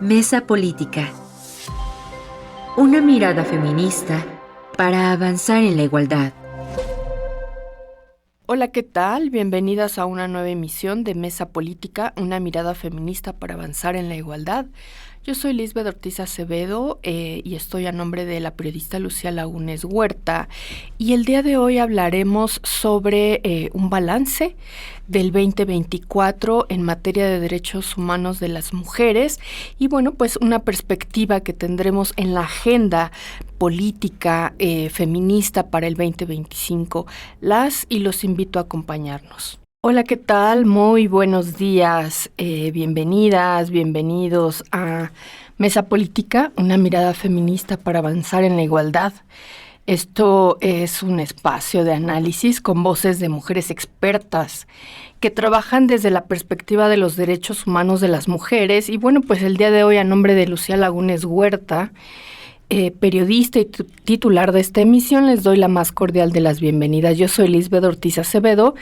Mesa Política. Una mirada feminista para avanzar en la igualdad. Hola, ¿qué tal? Bienvenidas a una nueva emisión de Mesa Política, una mirada feminista para avanzar en la igualdad. Yo soy Lisbeth Ortiz Acevedo y estoy a nombre de la periodista Lucía Lagunes Huerta, y el día de hoy hablaremos sobre un balance del 2024 en materia de derechos humanos de las mujeres y bueno, pues una perspectiva que tendremos en la agenda política feminista para el 2025. Las y los invito a acompañarnos. Hola, ¿qué tal? Muy buenos días. Bienvenidas, bienvenidos a Mesa Política, una mirada feminista para avanzar en la igualdad. Esto es un espacio de análisis con voces de mujeres expertas que trabajan desde la perspectiva de los derechos humanos de las mujeres. Y bueno, pues el día de hoy, a nombre de Lucía Lagunes Huerta, periodista y titular de esta emisión, les doy la más cordial de las bienvenidas. Yo soy Lisbeth Ortiz Acevedo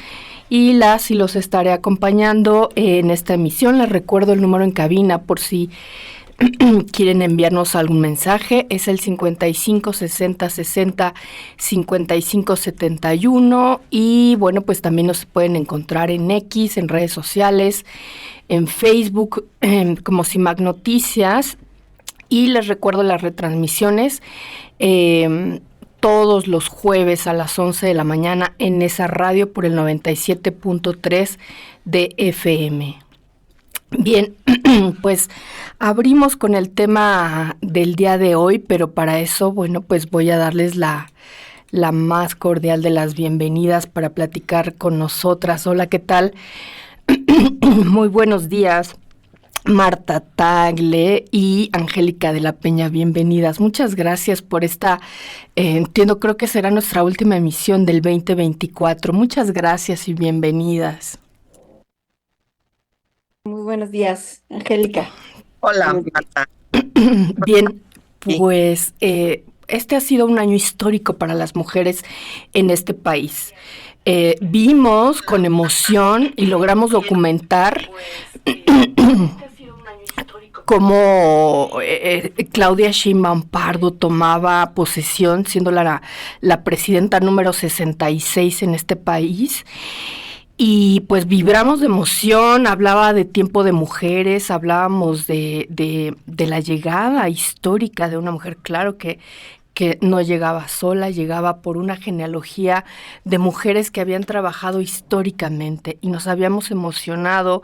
y las y los estaré acompañando en esta emisión. Les recuerdo el número en cabina por si quieren enviarnos algún mensaje. Es el 55 60 60 55 71 y bueno, pues también nos pueden encontrar en X, en redes sociales, en Facebook como CIMAC Noticias. Y les recuerdo las retransmisiones todos los jueves a las 11 de la mañana en esa radio por el 97.3 de FM. Bien, pues abrimos con el tema del día de hoy, pero para eso, bueno, pues voy a darles la más cordial de las bienvenidas para platicar con nosotras. Hola, ¿qué tal? Muy buenos días. Marta Tagle y Angélica de la Peña, bienvenidas. Muchas gracias por esta, entiendo, creo que será nuestra última emisión del 2024. Muchas gracias y bienvenidas. Muy buenos días, Angélica. Hola, Marta. Bien, pues este ha sido un año histórico para las mujeres en este país. Vimos con emoción y logramos documentar cómo Claudia Sheinbaum Pardo tomaba posesión, siendo la presidenta número 66 en este país. Y pues vibramos de emoción, hablaba de tiempo de mujeres, hablábamos de la llegada histórica de una mujer, claro que no llegaba sola, llegaba por una genealogía de mujeres que habían trabajado históricamente y nos habíamos emocionado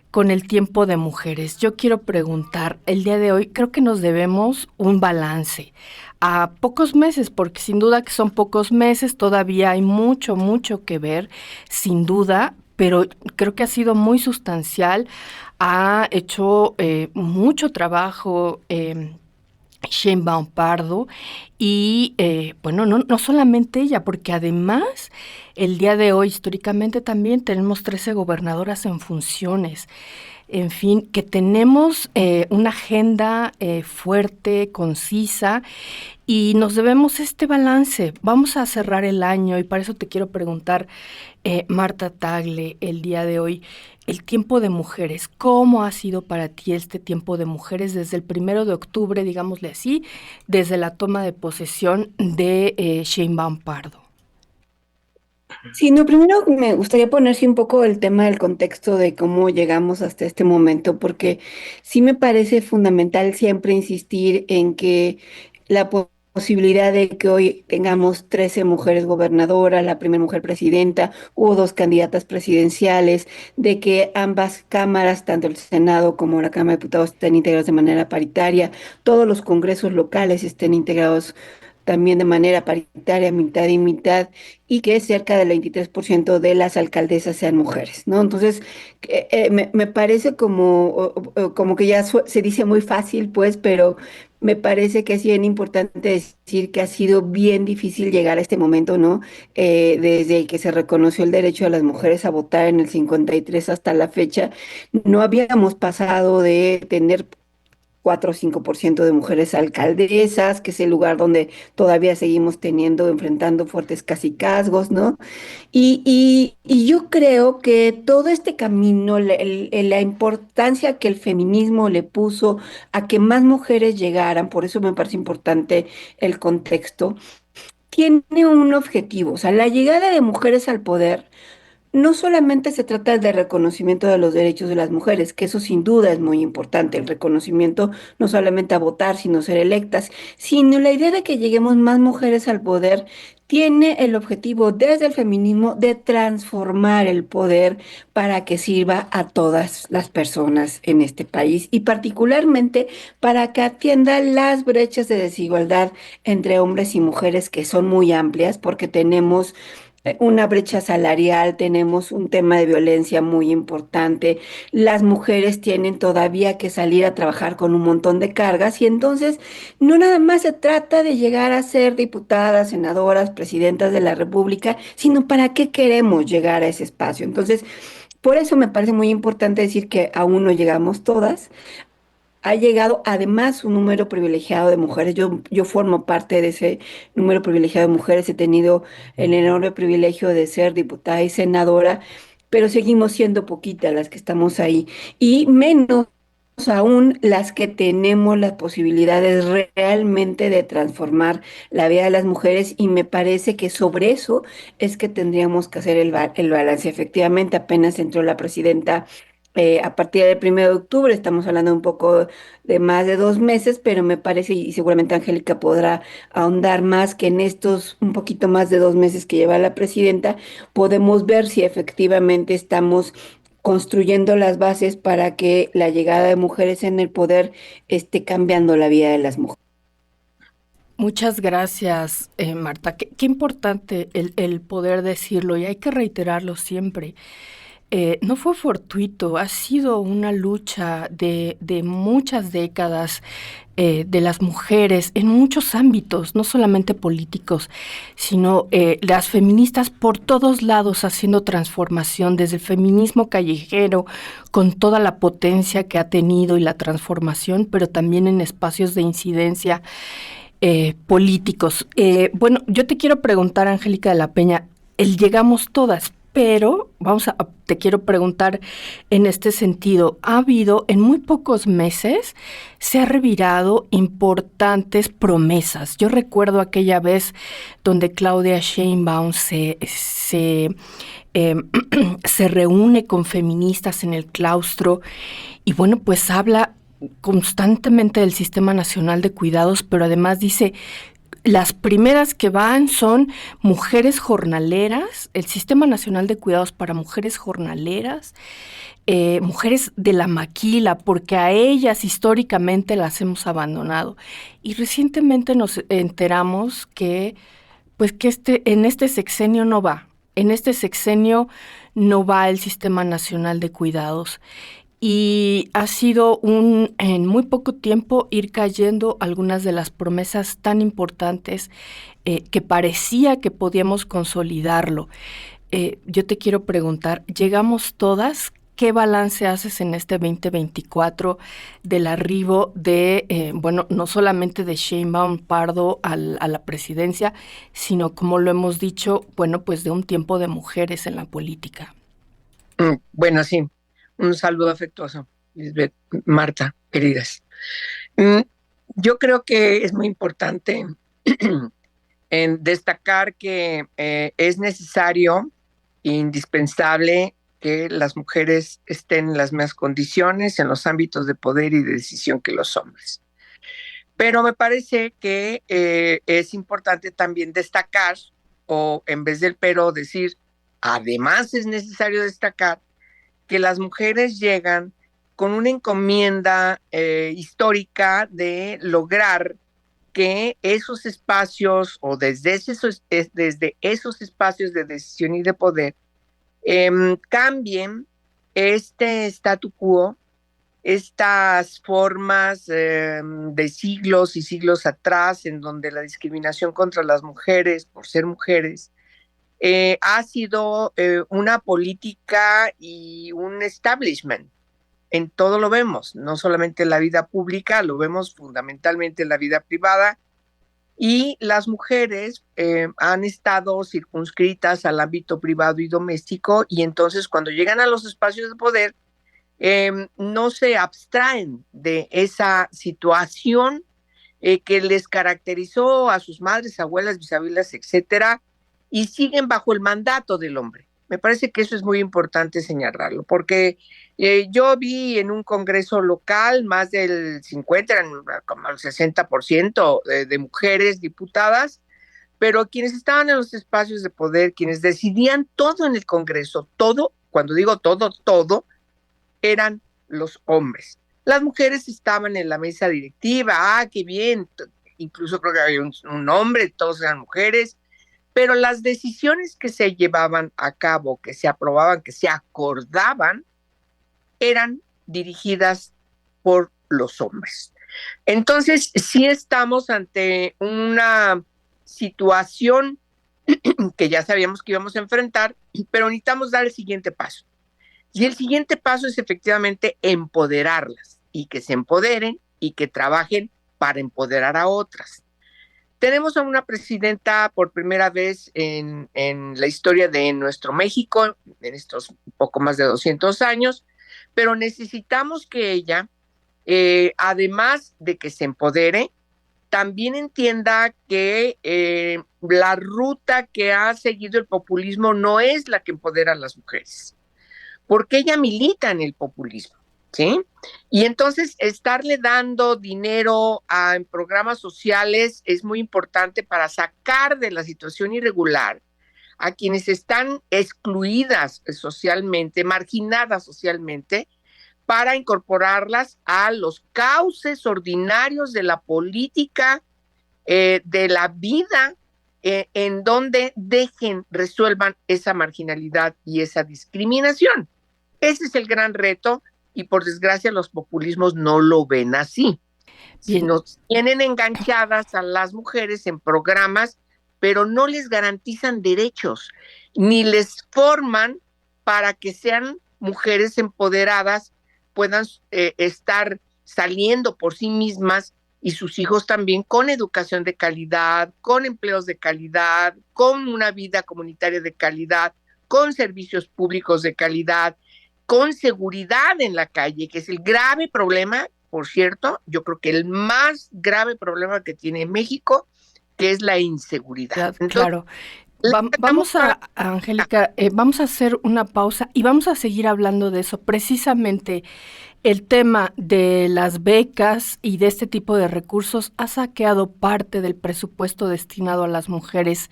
con el tiempo de mujeres. Yo quiero preguntar, el día de hoy creo que nos debemos un balance a pocos meses, porque sin duda que son pocos meses, todavía hay mucho, mucho que ver, sin duda, pero creo que ha sido muy sustancial, ha hecho mucho trabajo Sheinbaum Pardo y bueno, no solamente ella, porque además el día de hoy históricamente también tenemos 13 gobernadoras en funciones. En fin, que tenemos una agenda fuerte, concisa, y nos debemos este balance. Vamos a cerrar el año y para eso te quiero preguntar, Marta Tagle, el día de hoy, el tiempo de mujeres. ¿Cómo ha sido para ti este tiempo de mujeres desde el 1 de octubre, digámosle así, desde la toma de posesión de Sheinbaum Pardo? Sí, no, primero me gustaría ponerse un poco el tema del contexto de cómo llegamos hasta este momento, porque sí me parece fundamental siempre insistir en que la posibilidad de que hoy tengamos 13 mujeres gobernadoras, la primera mujer presidenta, hubo dos candidatas presidenciales, de que ambas cámaras, tanto el Senado como la Cámara de Diputados, estén integradas de manera paritaria, todos los congresos locales estén integrados también de manera paritaria, mitad y mitad, y que cerca del 23% de las alcaldesas sean mujeres, ¿no? Entonces, me parece como que ya se dice muy fácil, pues, pero me parece que es bien importante decir que ha sido bien difícil llegar a este momento, ¿no? Desde que se reconoció el derecho de las mujeres a votar en el 53 hasta la fecha, no habíamos pasado de tener 4 o 5% de mujeres alcaldesas, que es el lugar donde todavía seguimos enfrentando fuertes cacicazgos, ¿no? Y yo creo que todo este camino, la importancia que el feminismo le puso a que más mujeres llegaran, por eso me parece importante el contexto, tiene un objetivo. O sea, la llegada de mujeres al poder no solamente se trata del reconocimiento de los derechos de las mujeres, que eso sin duda es muy importante, el reconocimiento no solamente a votar, sino ser electas, sino la idea de que lleguemos más mujeres al poder tiene el objetivo desde el feminismo de transformar el poder para que sirva a todas las personas en este país y particularmente para que atienda las brechas de desigualdad entre hombres y mujeres que son muy amplias porque tenemos una brecha salarial, tenemos un tema de violencia muy importante, las mujeres tienen todavía que salir a trabajar con un montón de cargas y entonces no nada más se trata de llegar a ser diputadas, senadoras, presidentas de la República, sino para qué queremos llegar a ese espacio. Entonces, por eso me parece muy importante decir que aún no llegamos todas. Ha llegado además un número privilegiado de mujeres. Yo formo parte de ese número privilegiado de mujeres. He tenido el enorme privilegio de ser diputada y senadora, pero seguimos siendo poquitas las que estamos ahí y menos aún las que tenemos las posibilidades realmente de transformar la vida de las mujeres y me parece que sobre eso es que tendríamos que hacer el balance. Efectivamente, apenas entró la presidenta a partir del 1 de octubre, estamos hablando un poco de más de 2 meses, pero me parece, y seguramente Angélica podrá ahondar más, que en estos un poquito más de 2 meses que lleva la presidenta, podemos ver si efectivamente estamos construyendo las bases para que la llegada de mujeres en el poder esté cambiando la vida de las mujeres. Muchas gracias, Marta. Qué importante el poder decirlo y hay que reiterarlo siempre. No fue fortuito, ha sido una lucha de muchas décadas de las mujeres en muchos ámbitos, no solamente políticos, sino las feministas por todos lados haciendo transformación, desde el feminismo callejero, con toda la potencia que ha tenido y la transformación, pero también en espacios de incidencia políticos. Bueno, yo te quiero preguntar, Angélica de la Peña, llegamos todas, pero te quiero preguntar en este sentido, ha habido en muy pocos meses, se ha revirado importantes promesas. Yo recuerdo aquella vez donde Claudia Sheinbaum eh, se reúne con feministas en el claustro y bueno, pues habla constantemente del Sistema Nacional de Cuidados, pero además dice, las primeras que van son mujeres jornaleras, el Sistema Nacional de Cuidados para mujeres jornaleras, mujeres de la maquila, porque a ellas históricamente las hemos abandonado. Y recientemente nos enteramos que, pues que en este sexenio no va. En este sexenio no va el Sistema Nacional de Cuidados. Y ha sido en muy poco tiempo ir cayendo algunas de las promesas tan importantes que parecía que podíamos consolidarlo. Yo te quiero preguntar, ¿llegamos todas? ¿Qué balance haces en este 2024 del arribo de, bueno, no solamente de Sheinbaum Pardo a la presidencia, sino, como lo hemos dicho, bueno, pues de un tiempo de mujeres en la política? Bueno, sí. Un saludo afectuoso, Lisbeth, Marta, queridas. Mm, Yo creo que es muy importante en destacar que es necesario e indispensable que las mujeres estén en las mismas condiciones en los ámbitos de poder y de decisión que los hombres. Pero me parece que es importante también destacar, o en vez del pero decir, además es necesario destacar que las mujeres llegan con una encomienda histórica de lograr que esos espacios o desde esos espacios de decisión y de poder cambien este statu quo, estas formas de siglos y siglos atrás en donde la discriminación contra las mujeres por ser mujeres ha sido una política y un establishment en todo lo vemos, no solamente en la vida pública, lo vemos fundamentalmente en la vida privada, y las mujeres han estado circunscritas al ámbito privado y doméstico, y entonces cuando llegan a los espacios de poder, no se abstraen de esa situación que les caracterizó a sus madres, abuelas, bisabuelas, etcétera, y siguen bajo el mandato del hombre. Me parece que eso es muy importante señalarlo, porque yo vi en un congreso local más del 50, eran como el 60% de mujeres diputadas, pero quienes estaban en los espacios de poder, quienes decidían todo en el congreso, todo, cuando digo todo, todo, eran los hombres. Las mujeres estaban en la mesa directiva, qué bien, incluso creo que había un hombre, todos eran mujeres, pero las decisiones que se llevaban a cabo, que se aprobaban, que se acordaban, eran dirigidas por los hombres. Entonces, sí estamos ante una situación que ya sabíamos que íbamos a enfrentar, pero necesitamos dar el siguiente paso. Y el siguiente paso es efectivamente empoderarlas y que se empoderen y que trabajen para empoderar a otras. Tenemos a una presidenta por primera vez en la historia de nuestro México, en estos poco más de 200 años, pero necesitamos que ella, además de que se empodere, también entienda que la ruta que ha seguido el populismo no es la que empodera a las mujeres, porque ella milita en el populismo, ¿sí? Y entonces estarle dando dinero en programas sociales es muy importante para sacar de la situación irregular a quienes están excluidas socialmente, marginadas socialmente, para incorporarlas a los cauces ordinarios de la política, de la vida, en donde resuelvan esa marginalidad y esa discriminación. Ese es el gran reto, y por desgracia los populismos no lo ven así. Nos tienen enganchadas a las mujeres en programas, pero no les garantizan derechos, ni les forman para que sean mujeres empoderadas, puedan estar saliendo por sí mismas y sus hijos también con educación de calidad, con empleos de calidad, con una vida comunitaria de calidad, con servicios públicos de calidad, con seguridad en la calle, que es el grave problema, por cierto, yo creo que el más grave problema que tiene México, que es la inseguridad. Entonces, claro. Vamos a, Angélica, vamos a hacer una pausa y vamos a seguir hablando de eso, precisamente. El tema de las becas y de este tipo de recursos ha saqueado parte del presupuesto destinado a las mujeres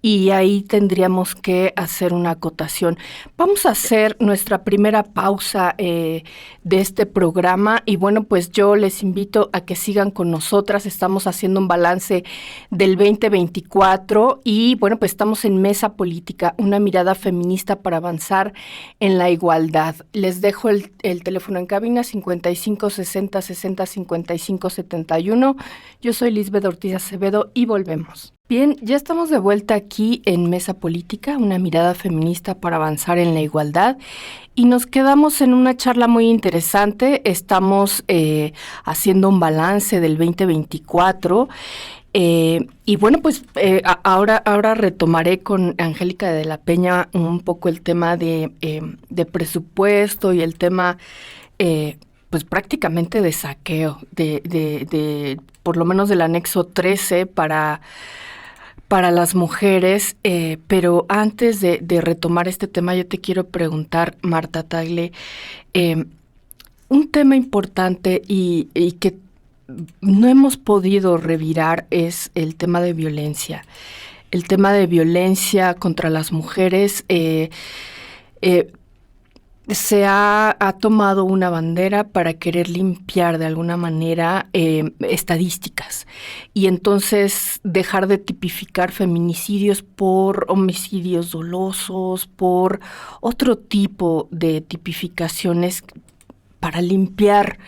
y ahí tendríamos que hacer una acotación. Vamos a hacer nuestra primera pausa de este programa y bueno, pues yo les invito a que sigan con nosotras. Estamos haciendo un balance del 2024 y bueno, pues estamos en Mesa Política, una mirada feminista para avanzar en la igualdad. Les dejo el teléfono en cabina 55 60 60 55 71. Yo soy Lisbeth Ortiz Acevedo y volvemos. Bien, ya estamos de vuelta aquí en Mesa Política, una mirada feminista para avanzar en la igualdad y nos quedamos en una charla muy interesante. Estamos haciendo un balance del 2024 y bueno, pues ahora retomaré con Angélica de la Peña un poco el tema de presupuesto y el tema pues prácticamente de saqueo de por lo menos del anexo 13 para las mujeres, pero antes de retomar este tema, yo te quiero preguntar, Marta Tagle, un tema importante y que no hemos podido revirar es el tema de violencia. El tema de violencia contra las mujeres se ha tomado una bandera para querer limpiar de alguna manera estadísticas y entonces dejar de tipificar feminicidios por homicidios dolosos, por otro tipo de tipificaciones para limpiar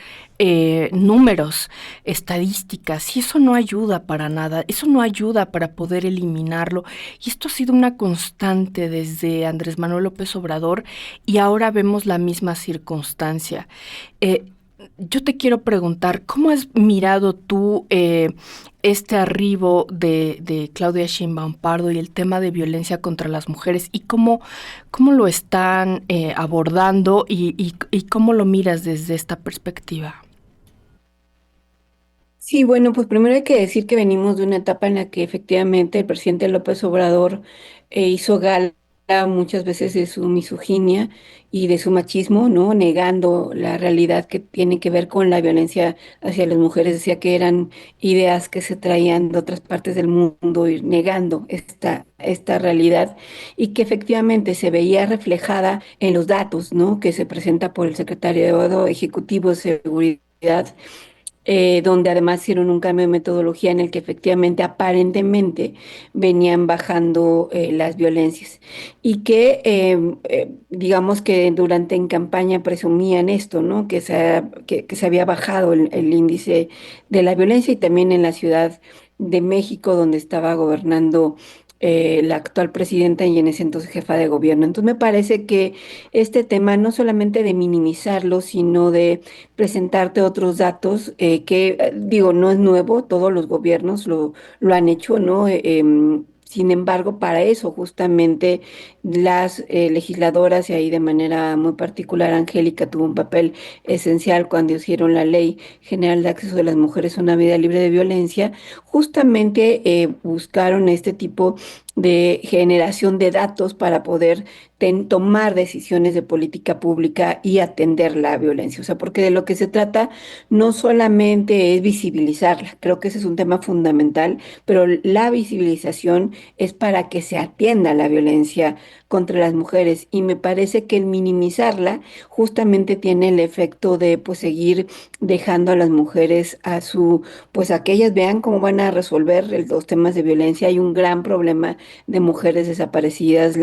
números, estadísticas, y eso no ayuda para nada, eso no ayuda para poder eliminarlo, y esto ha sido una constante desde Andrés Manuel López Obrador, y ahora vemos la misma circunstancia. Yo te quiero preguntar, ¿cómo has mirado tú este arribo de Claudia Sheinbaum Pardo y el tema de violencia contra las mujeres, y cómo lo están abordando y cómo lo miras desde esta perspectiva? Sí, bueno, pues primero hay que decir que venimos de una etapa en la que efectivamente el presidente López Obrador hizo gala muchas veces de su misoginia y de su machismo, ¿no? Negando la realidad que tiene que ver con la violencia hacia las mujeres. Decía que eran ideas que se traían de otras partes del mundo y negando esta realidad, y que efectivamente se veía reflejada en los datos, ¿no? Que se presenta por el Secretariado Ejecutivo de Seguridad, donde además hicieron un cambio de metodología en el que efectivamente, aparentemente, venían bajando las violencias, y que digamos que durante en campaña presumían esto, ¿no? Que se había bajado el índice de la violencia, y también en la Ciudad de México, donde estaba gobernando la actual presidenta y en ese entonces jefa de gobierno. Entonces me parece que este tema, no solamente de minimizarlo, sino de presentarte otros datos, digo, no es nuevo, todos los gobiernos lo han hecho, ¿no? Sin embargo, para eso justamente las legisladoras, y ahí de manera muy particular Angélica tuvo un papel esencial cuando hicieron la Ley General de Acceso de las Mujeres a una Vida Libre de Violencia, justamente buscaron este tipo de generación de datos para poder tomar decisiones de política pública y atender la violencia. O sea, porque de lo que se trata no solamente es visibilizarla, creo que ese es un tema fundamental, pero la visibilización es para que se atienda la violencia contra las mujeres, y me parece que el minimizarla justamente tiene el efecto de pues seguir dejando a las mujeres pues a que ellas vean cómo van a resolver los temas de violencia. Hay un gran problema de mujeres desaparecidas,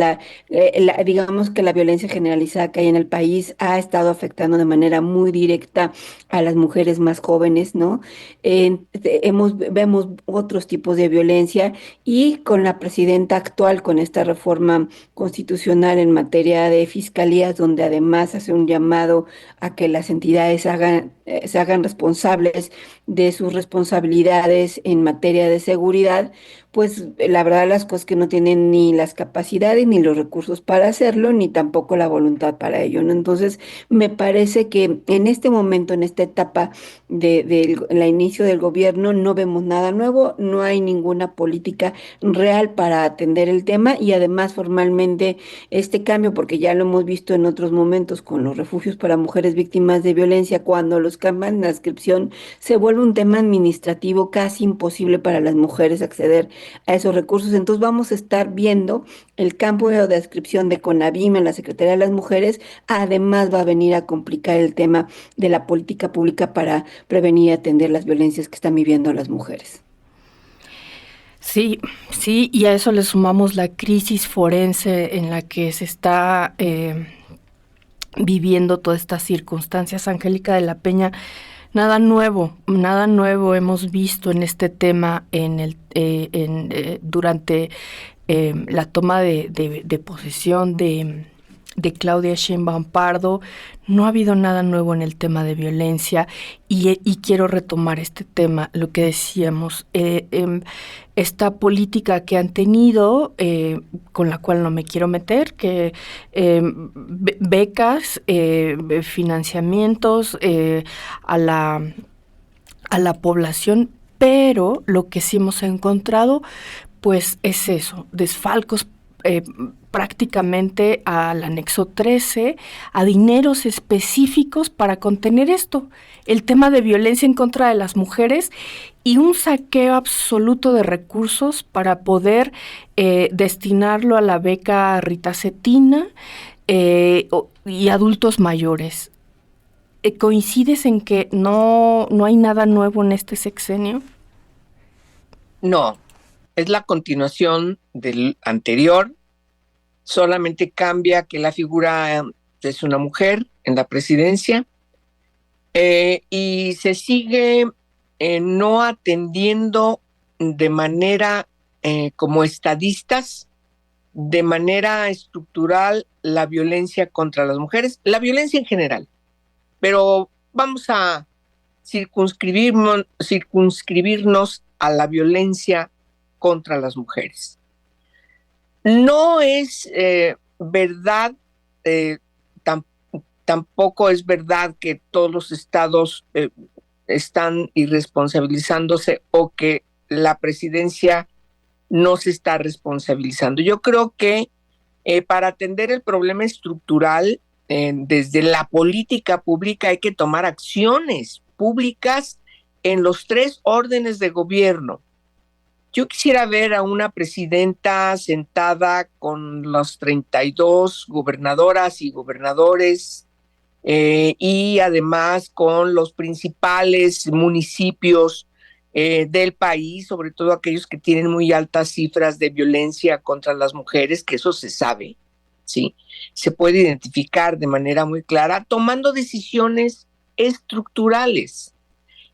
digamos que la violencia generalizada que hay en el país ha estado afectando de manera muy directa a las mujeres más jóvenes, ¿no? Vemos otros tipos de violencia, y con la presidenta actual, con esta reforma constitucional en materia de fiscalías, donde además hace un llamado a que las entidades se hagan responsables de sus responsabilidades en materia de seguridad, pues la verdad las cosas que no tienen ni las capacidades ni los recursos para hacerlo, ni tampoco la voluntad para ello, ¿no? Entonces, me parece que en este momento, en esta etapa del inicio del gobierno, no vemos nada nuevo, no hay ninguna política real para atender el tema, y además formalmente este cambio, porque ya lo hemos visto en otros momentos con los refugios para mujeres víctimas de violencia, cuando los cambian la inscripción, se vuelve un tema administrativo casi imposible para las mujeres acceder a esos recursos. Entonces vamos a estar viendo el campo de adscripción de CONAVIM en la Secretaría de las Mujeres, además va a venir a complicar el tema de la política pública para prevenir y atender las violencias que están viviendo las mujeres. Sí, sí, y a eso le sumamos la crisis forense en la que se está viviendo todas estas circunstancias. Angélica de la Peña, nada nuevo hemos visto en este tema durante la toma de posesión de Claudia Sheinbaum Pardo. No ha habido nada nuevo en el tema de violencia, y quiero retomar este tema, lo que decíamos, esta política que han tenido, con la cual no me quiero meter, que becas, financiamientos a la población, pero lo que sí hemos encontrado, pues es eso, desfalcos prácticamente al anexo 13, a dineros específicos para contener esto, el tema de violencia en contra de las mujeres, y un saqueo absoluto de recursos para poder destinarlo a la beca Rita Cetina y adultos mayores. ¿Coincides en que no hay nada nuevo en este sexenio? No, es la continuación del anterior, solamente cambia que la figura es una mujer en la presidencia, y se sigue no atendiendo de manera, como estadistas, de manera estructural la violencia contra las mujeres, la violencia en general. Pero vamos a circunscribirnos a la violencia contra las mujeres. No es verdad, tampoco es verdad que todos los estados están irresponsabilizándose o que la presidencia no se está responsabilizando. Yo creo que para atender el problema estructural, desde la política pública hay que tomar acciones públicas en los 3 órdenes de gobierno. Yo quisiera ver a una presidenta sentada con las 32 gobernadoras y gobernadores y además con los principales municipios del país, sobre todo aquellos que tienen muy altas cifras de violencia contra las mujeres, que eso se sabe, ¿sí? Se puede identificar de manera muy clara, tomando decisiones estructurales.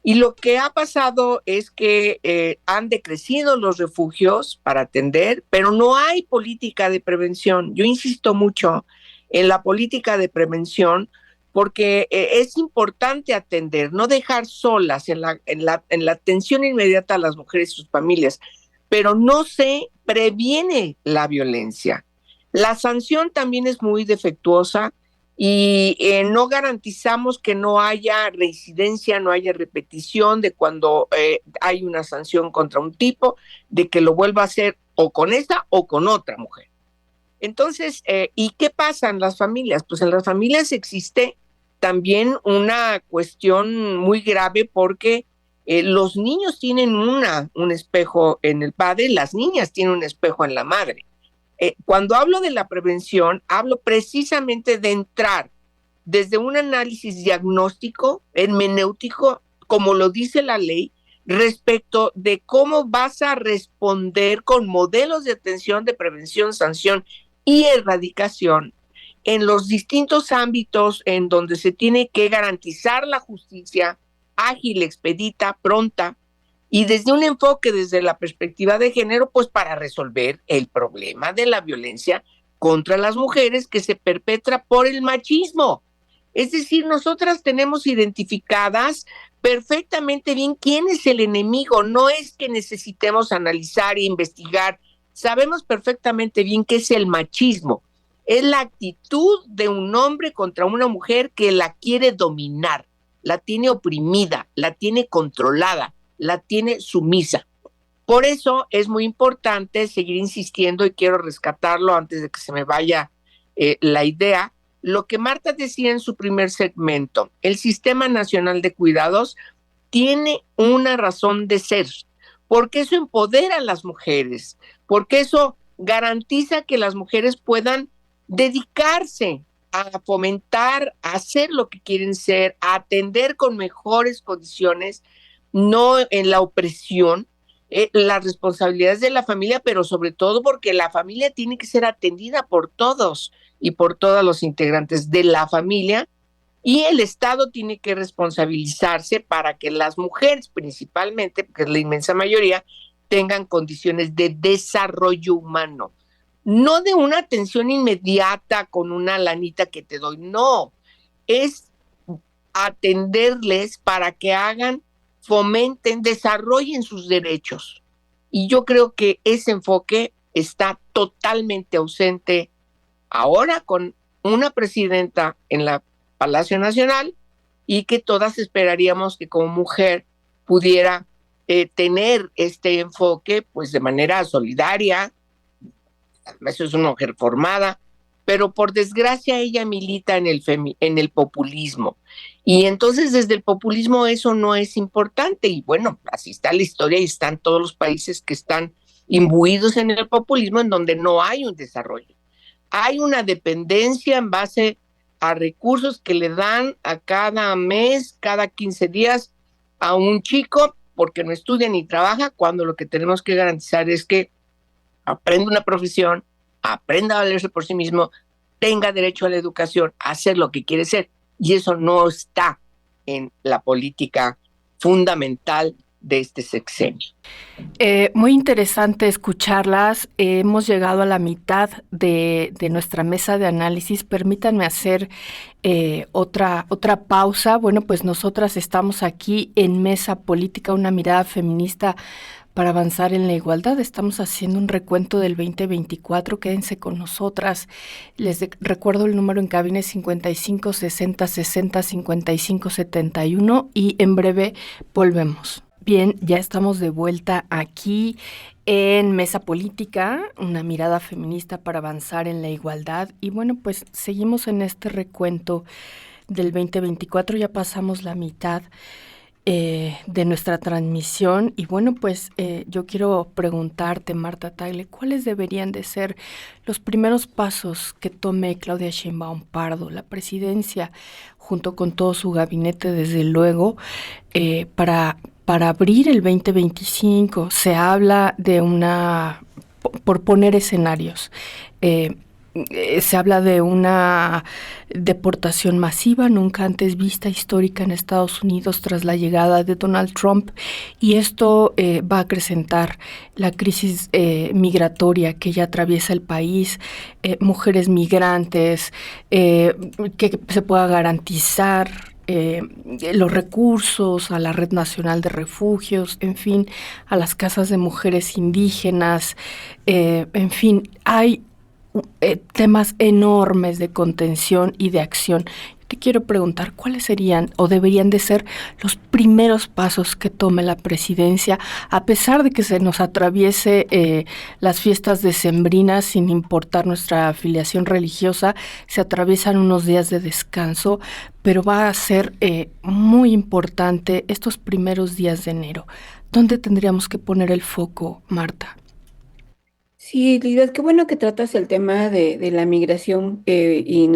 Y lo que ha pasado es que han decrecido los refugios para atender, pero no hay política de prevención. Yo insisto mucho en la política de prevención porque es importante atender, no dejar solas en la atención inmediata a las mujeres y sus familias, pero no se previene la violencia. La sanción también es muy defectuosa y no garantizamos que no haya reincidencia, no haya repetición de cuando hay una sanción contra un tipo, de que lo vuelva a hacer o con esta o con otra mujer. Entonces, ¿y qué pasa en las familias? Pues en las familias existe también una cuestión muy grave porque los niños tienen un espejo en el padre, las niñas tienen un espejo en la madre. Cuando hablo de la prevención, hablo precisamente de entrar desde un análisis diagnóstico, hermenéutico, como lo dice la ley, respecto de cómo vas a responder con modelos de atención, de prevención, sanción y erradicación en los distintos ámbitos en donde se tiene que garantizar la justicia ágil, expedita, pronta, y desde un enfoque, desde la perspectiva de género, pues para resolver el problema de la violencia contra las mujeres que se perpetra por el machismo. Es decir, nosotras tenemos identificadas perfectamente bien quién es el enemigo, no es que necesitemos analizar e investigar, sabemos perfectamente bien qué es el machismo. Es la actitud de un hombre contra una mujer que la quiere dominar, la tiene oprimida, la tiene controlada, la tiene sumisa. Por eso es muy importante seguir insistiendo y quiero rescatarlo antes de que se me vaya la idea. Lo que Marta decía en su primer segmento, el Sistema Nacional de Cuidados tiene una razón de ser, porque eso empodera a las mujeres, porque eso garantiza que las mujeres puedan dedicarse a fomentar, a hacer lo que quieren ser, a atender con mejores condiciones, no en la opresión, las responsabilidades de la familia, pero sobre todo porque la familia tiene que ser atendida por todos y por todos los integrantes de la familia, y el Estado tiene que responsabilizarse para que las mujeres principalmente, porque es la inmensa mayoría, tengan condiciones de desarrollo humano. No de una atención inmediata con una lanita que te doy, no, es atenderles para que hagan, fomenten, desarrollen sus derechos. Y yo creo que ese enfoque está totalmente ausente ahora con una presidenta en la Palacio Nacional y que todas esperaríamos que como mujer pudiera tener este enfoque pues de manera solidaria. Eso es una mujer formada, pero por desgracia ella milita en el populismo. Y entonces desde el populismo eso no es importante. Y bueno, así está la historia y están todos los países que están imbuidos en el populismo en donde no hay un desarrollo. Hay una dependencia en base a recursos que le dan a cada mes, cada 15 días a un chico porque no estudia ni trabaja, cuando lo que tenemos que garantizar es que aprenda una profesión, aprenda a valerse por sí mismo, tenga derecho a la educación, a hacer lo que quiere ser. Y eso no está en la política fundamental de este sexenio. Muy interesante escucharlas. Hemos llegado a la mitad de nuestra mesa de análisis. Permítanme hacer otra pausa. Bueno, pues nosotras estamos aquí en Mesa Política, una mirada feminista para avanzar en la igualdad. Estamos haciendo un recuento del 2024. Quédense con nosotras. Les recuerdo el número en cabina es 55 60 60 55 71 y en breve volvemos. Bien, ya estamos de vuelta aquí en Mesa Política, una mirada feminista para avanzar en la igualdad. Y bueno, pues seguimos en este recuento del 2024, ya pasamos la mitad de nuestra transmisión. Y bueno, pues yo quiero preguntarte, Marta Tagle, ¿cuáles deberían de ser los primeros pasos que tome Claudia Sheinbaum Pardo, la presidencia, junto con todo su gabinete, desde luego, para abrir el 2025? Se habla de por poner escenarios, se habla de una deportación masiva nunca antes vista, histórica en Estados Unidos tras la llegada de Donald Trump, y esto va a acrecentar la crisis migratoria que ya atraviesa el país, mujeres migrantes, que se pueda garantizar los recursos a la Red Nacional de Refugios, en fin, a las casas de mujeres indígenas, en fin, hay temas enormes de contención y de acción. Te quiero preguntar, ¿cuáles serían o deberían de ser los primeros pasos que tome la presidencia, a pesar de que se nos atraviese las fiestas decembrinas, sin importar nuestra afiliación religiosa? Se atraviesan unos días de descanso, pero va a ser muy importante estos primeros días de enero. ¿Dónde tendríamos que poner el foco, Marta? Sí, Lisbeth, qué bueno que tratas el tema de la migración y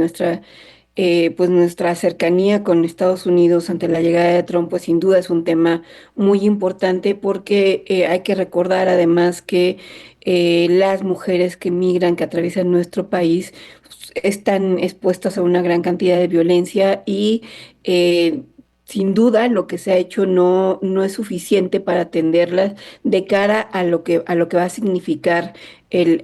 pues nuestra cercanía con Estados Unidos ante la llegada de Trump, pues sin duda es un tema muy importante porque hay que recordar además que las mujeres que migran, que atraviesan nuestro país, pues, están expuestas a una gran cantidad de violencia y sin duda lo que se ha hecho no es suficiente para atenderlas de cara a lo que va a significar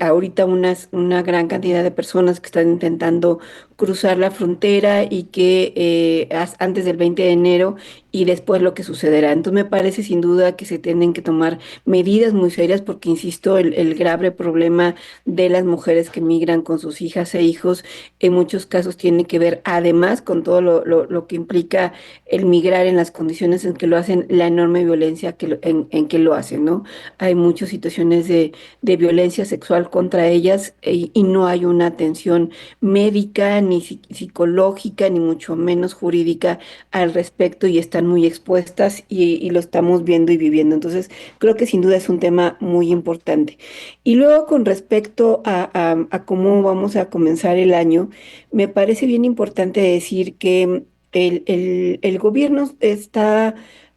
ahorita una gran cantidad de personas que están intentando cruzar la frontera y que antes del 20 de enero y después lo que sucederá. Entonces me parece sin duda que se tienen que tomar medidas muy serias porque, insisto, el grave problema de las mujeres que migran con sus hijas e hijos en muchos casos tiene que ver además con todo lo que implica el migrar en las condiciones en que lo hacen, la enorme violencia en que lo hacen, ¿no? Hay muchas situaciones de violencia sexual contra ellas y no hay una atención médica, ni psicológica, ni mucho menos jurídica al respecto y están muy expuestas y lo estamos viendo y viviendo. Entonces, creo que sin duda es un tema muy importante. Y luego con respecto a cómo vamos a comenzar el año, me parece bien importante decir que el gobierno está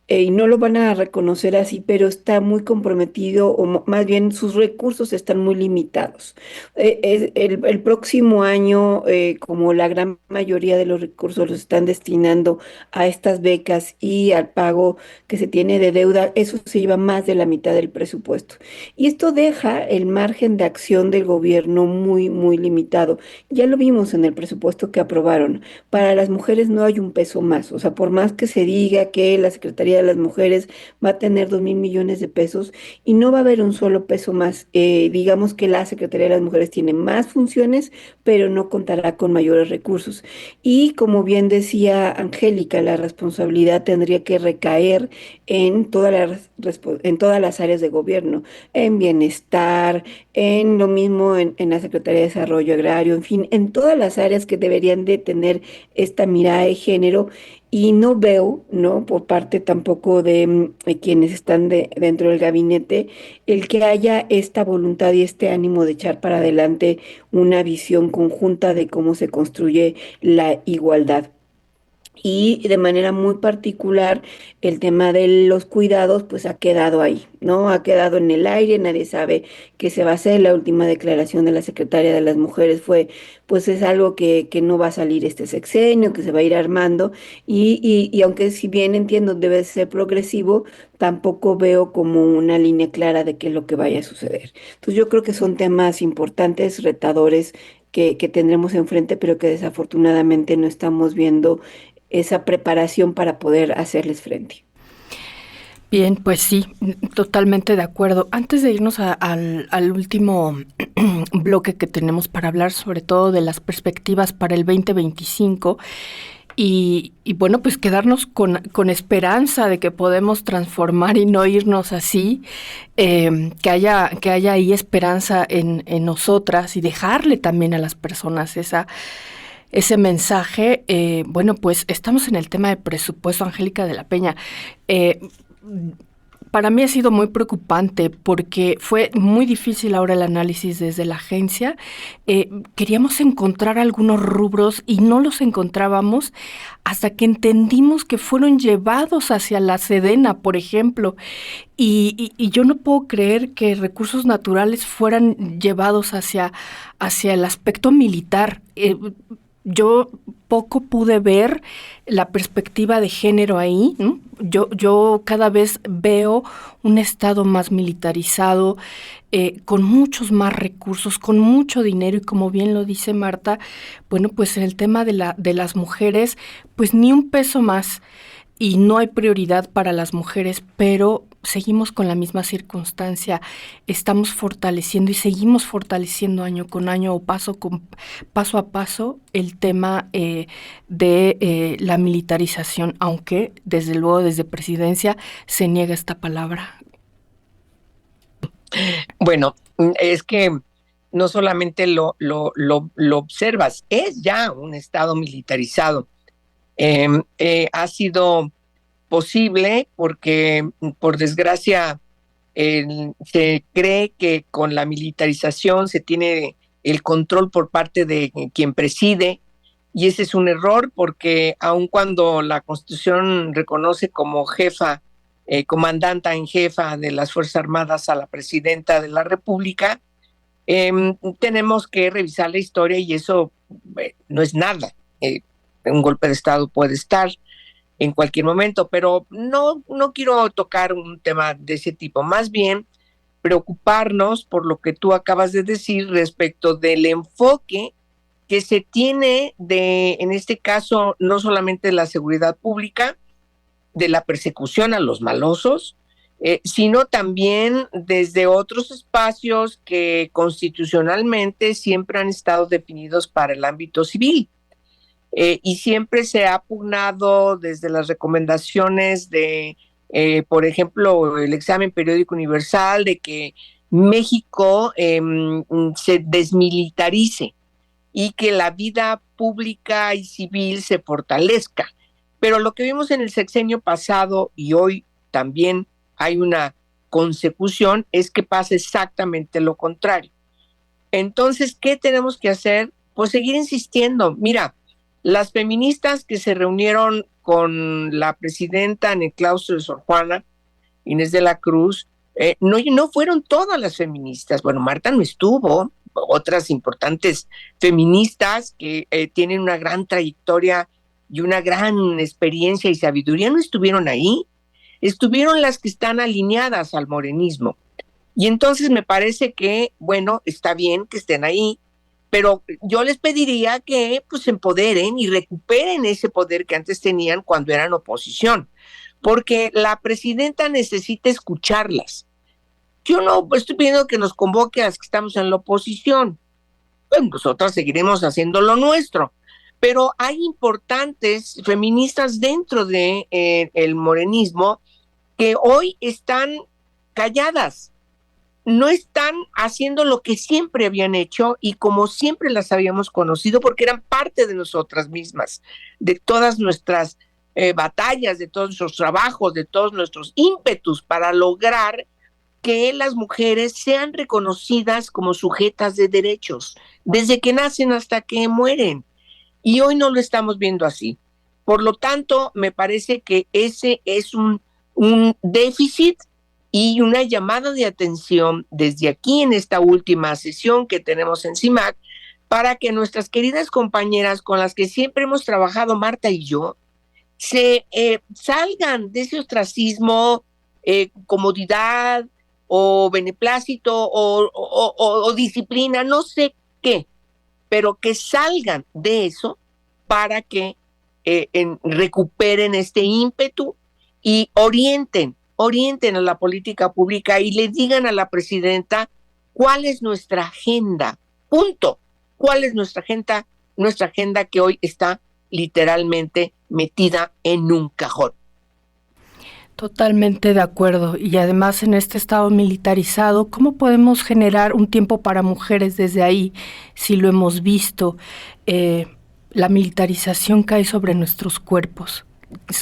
y no lo van a reconocer así, pero está muy comprometido, o más bien sus recursos están muy limitados. El próximo año, como la gran mayoría de los recursos los están destinando a estas becas y al pago que se tiene de deuda, eso se lleva más de la mitad del presupuesto. Y esto deja el margen de acción del gobierno muy, muy limitado. Ya lo vimos en el presupuesto que aprobaron. Para las mujeres no hay un peso más, o sea, por más que se diga que la Secretaría de las Mujeres va a tener 2.000 millones de pesos y no va a haber un solo peso más. Digamos que la Secretaría de las Mujeres tiene más funciones, pero no contará con mayores recursos. Y como bien decía Angélica, la responsabilidad tendría que recaer en todas las áreas de gobierno, en bienestar, en lo mismo en la Secretaría de Desarrollo Agrario, en fin, en todas las áreas que deberían de tener esta mirada de género. Y no veo, ¿no? Por parte tampoco de quienes están dentro del gabinete, el que haya esta voluntad y este ánimo de echar para adelante una visión conjunta de cómo se construye la igualdad. Y de manera muy particular, el tema de los cuidados, pues ha quedado ahí, ¿no? Ha quedado en el aire, nadie sabe qué se va a hacer. La última declaración de la secretaria de las Mujeres fue, pues es algo que no va a salir este sexenio, que se va a ir armando. Y aunque si bien entiendo debe ser progresivo, tampoco veo como una línea clara de qué es lo que vaya a suceder. Entonces yo creo que son temas importantes, retadores, que tendremos enfrente, pero que desafortunadamente no estamos viendo esa preparación para poder hacerles frente. Bien, pues sí, totalmente de acuerdo. Antes de irnos al último bloque que tenemos para hablar sobre todo de las perspectivas para el 2025 y bueno, pues quedarnos con esperanza de que podemos transformar y no irnos así, que haya ahí esperanza en nosotras y dejarle también a las personas ese mensaje. Bueno, pues estamos en el tema de presupuesto, Angélica de la Peña. Eh, para mí ha sido muy preocupante porque fue muy difícil ahora el análisis desde la agencia. Queríamos encontrar algunos rubros y no los encontrábamos hasta que entendimos que fueron llevados hacia la Sedena, por ejemplo. Y yo no puedo creer que recursos naturales fueran llevados hacia el aspecto militar. Yo poco pude ver la perspectiva de género ahí, ¿no? Yo cada vez veo un Estado más militarizado, con muchos más recursos, con mucho dinero y como bien lo dice Marta, bueno, pues en el tema de las mujeres, pues ni un peso más y no hay prioridad para las mujeres, pero seguimos con la misma circunstancia, estamos fortaleciendo y seguimos fortaleciendo año con año o paso a paso el tema de la militarización, aunque desde luego desde Presidencia se niega esta palabra. Bueno, es que no solamente lo observas, es ya un Estado militarizado. Ha sido posible porque, por desgracia, se cree que con la militarización se tiene el control por parte de quien preside, y ese es un error porque aun cuando la Constitución reconoce como jefa, comandanta en jefa de las Fuerzas Armadas a la presidenta de la República, tenemos que revisar la historia y eso no es nada. Un golpe de Estado puede estar en cualquier momento, pero no quiero tocar un tema de ese tipo, más bien preocuparnos por lo que tú acabas de decir respecto del enfoque que se tiene en este caso, no solamente de la seguridad pública, de la persecución a los malosos, sino también desde otros espacios que constitucionalmente siempre han estado definidos para el ámbito civil. Y siempre se ha pugnado desde las recomendaciones por ejemplo, el examen periódico universal, de que México se desmilitarice y que la vida pública y civil se fortalezca. Pero lo que vimos en el sexenio pasado y hoy también hay una consecución, es que pasa exactamente lo contrario. Entonces, ¿qué tenemos que hacer? Pues seguir insistiendo. Mira, las feministas que se reunieron con la presidenta en el claustro de Sor Juana, Inés de la Cruz, no fueron todas las feministas. Bueno, Marta no estuvo, otras importantes feministas que tienen una gran trayectoria y una gran experiencia y sabiduría no estuvieron ahí. Estuvieron las que están alineadas al morenismo. Y entonces me parece que, bueno, está bien que estén ahí, pero yo les pediría que pues se empoderen y recuperen ese poder que antes tenían cuando eran oposición, porque la presidenta necesita escucharlas. Yo no estoy pidiendo que nos convoque a las que estamos en la oposición. Bueno, nosotras seguiremos haciendo lo nuestro, pero hay importantes feministas dentro de el morenismo que hoy están calladas, no están haciendo lo que siempre habían hecho y como siempre las habíamos conocido, porque eran parte de nosotras mismas, de todas nuestras batallas, de todos nuestros trabajos, de todos nuestros ímpetus para lograr que las mujeres sean reconocidas como sujetas de derechos, desde que nacen hasta que mueren. Y hoy no lo estamos viendo así. Por lo tanto, me parece que ese es un déficit y una llamada de atención desde aquí en esta última sesión que tenemos en CIMAC para que nuestras queridas compañeras con las que siempre hemos trabajado, Marta y yo, se salgan de ese ostracismo, comodidad o beneplácito o disciplina, no sé qué, pero que salgan de eso para que recuperen este ímpetu y orienten a la política pública y le digan a la presidenta cuál es nuestra agenda, punto, cuál es nuestra agenda que hoy está literalmente metida en un cajón. Totalmente de acuerdo. Y además en este estado militarizado, ¿cómo podemos generar un tiempo para mujeres desde ahí? Si lo hemos visto, la militarización cae sobre nuestros cuerpos,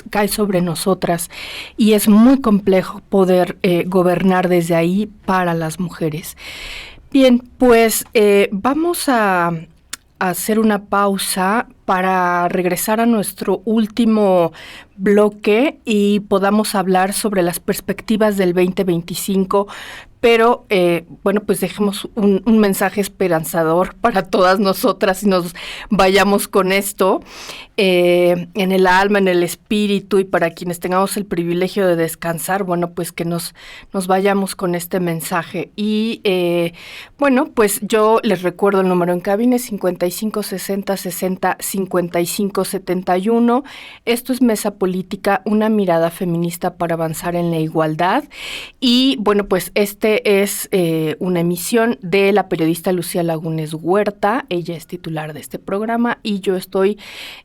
cae sobre nosotras y es muy complejo poder gobernar desde ahí para las mujeres. Bien, pues vamos a hacer una pausa para regresar a nuestro último bloque y podamos hablar sobre las perspectivas del 2025, pero bueno, pues dejemos un mensaje esperanzador para todas nosotras y nos vayamos con esto en el alma, en el espíritu, y para quienes tengamos el privilegio de descansar, bueno, pues que nos vayamos con este mensaje. Y bueno, pues yo les recuerdo el número en cabina, 55 60 60 55 71. Esto es Mesa Política, una mirada feminista para avanzar en la igualdad. Y bueno, pues este es una emisión de la periodista Lucía Lagunes Huerta. Ella es titular de este programa y yo estoy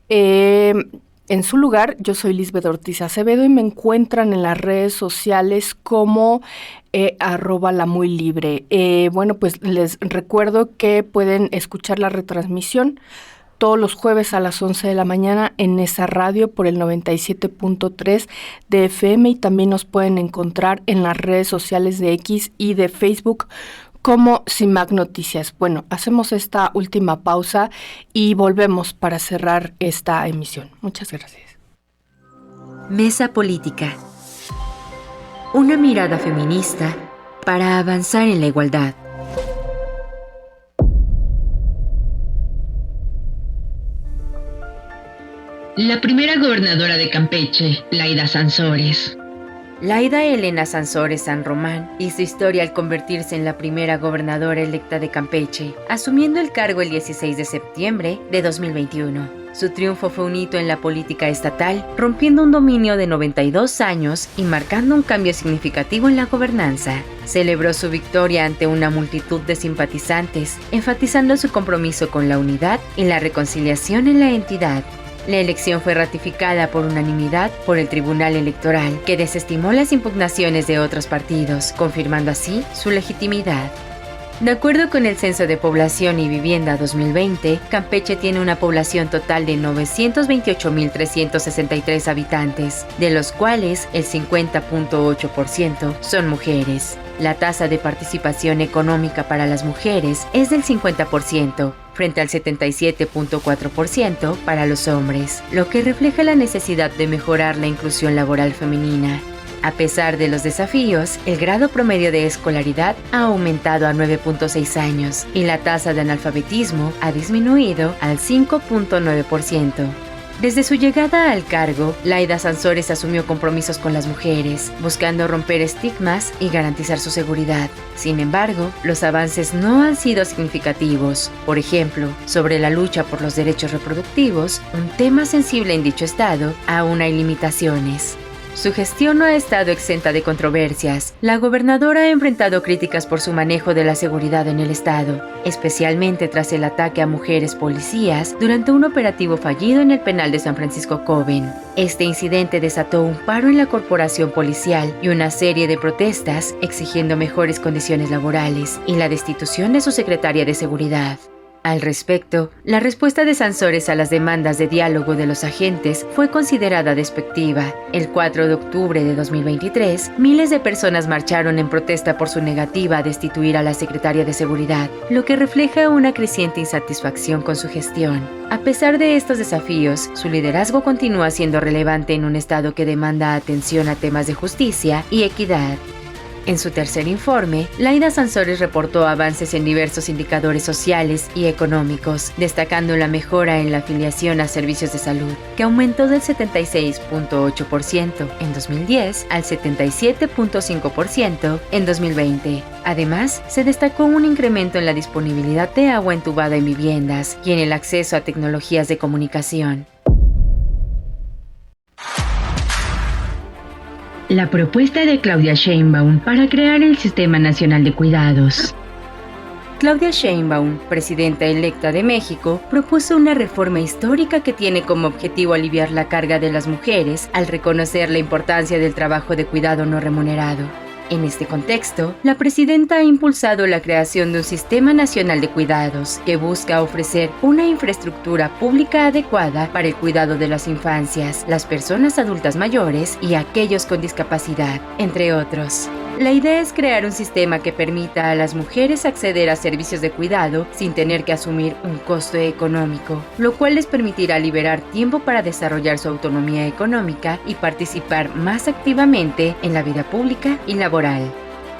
en su lugar. Yo soy Lisbeth Ortiz Acevedo y me encuentran en las redes sociales como @lamuilibre. Bueno, pues les recuerdo que pueden escuchar la retransmisión todos los jueves a las 11 de la mañana en esa radio por el 97.3 de FM, y también nos pueden encontrar en las redes sociales de X y de Facebook como CIMAC Noticias. Bueno, hacemos esta última pausa y volvemos para cerrar esta emisión. Muchas gracias. Mesa Política. Una mirada feminista para avanzar en la igualdad. La primera gobernadora de Campeche, Laida Sansores. Laida Elena Sansores San Román hizo historia al convertirse en la primera gobernadora electa de Campeche, asumiendo el cargo el 16 de septiembre de 2021. Su triunfo fue un hito en la política estatal, rompiendo un dominio de 92 años y marcando un cambio significativo en la gobernanza. Celebró su victoria ante una multitud de simpatizantes, enfatizando su compromiso con la unidad y la reconciliación en la entidad. La elección fue ratificada por unanimidad por el Tribunal Electoral, que desestimó las impugnaciones de otros partidos, confirmando así su legitimidad. De acuerdo con el Censo de Población y Vivienda 2020, Campeche tiene una población total de 928.363 habitantes, de los cuales el 50.8% son mujeres. La tasa de participación económica para las mujeres es del 50%, frente al 77.4% para los hombres, lo que refleja la necesidad de mejorar la inclusión laboral femenina. A pesar de los desafíos, el grado promedio de escolaridad ha aumentado a 9.6 años y la tasa de analfabetismo ha disminuido al 5.9%. Desde su llegada al cargo, Laida Sansores asumió compromisos con las mujeres, buscando romper estigmas y garantizar su seguridad. Sin embargo, los avances no han sido significativos. Por ejemplo, sobre la lucha por los derechos reproductivos, un tema sensible en dicho estado, aún hay limitaciones. Su gestión no ha estado exenta de controversias. La gobernadora ha enfrentado críticas por su manejo de la seguridad en el estado, especialmente tras el ataque a mujeres policías durante un operativo fallido en el penal de San Francisco Coven. Este incidente desató un paro en la corporación policial y una serie de protestas exigiendo mejores condiciones laborales y la destitución de su secretaria de seguridad. Al respecto, la respuesta de Sansores a las demandas de diálogo de los agentes fue considerada despectiva. El 4 de octubre de 2023, miles de personas marcharon en protesta por su negativa a destituir a la secretaria de Seguridad, lo que refleja una creciente insatisfacción con su gestión. A pesar de estos desafíos, su liderazgo continúa siendo relevante en un estado que demanda atención a temas de justicia y equidad. En su tercer informe, Laida Sansores reportó avances en diversos indicadores sociales y económicos, destacando la mejora en la afiliación a servicios de salud, que aumentó del 76.8% en 2010 al 77.5% en 2020. Además, se destacó un incremento en la disponibilidad de agua entubada en viviendas y en el acceso a tecnologías de comunicación. La propuesta de Claudia Sheinbaum para crear el Sistema Nacional de Cuidados. Claudia Sheinbaum, presidenta electa de México, propuso una reforma histórica que tiene como objetivo aliviar la carga de las mujeres al reconocer la importancia del trabajo de cuidado no remunerado. En este contexto, la presidenta ha impulsado la creación de un Sistema Nacional de Cuidados que busca ofrecer una infraestructura pública adecuada para el cuidado de las infancias, las personas adultas mayores y aquellos con discapacidad, entre otros. La idea es crear un sistema que permita a las mujeres acceder a servicios de cuidado sin tener que asumir un costo económico, lo cual les permitirá liberar tiempo para desarrollar su autonomía económica y participar más activamente en la vida pública y laboral.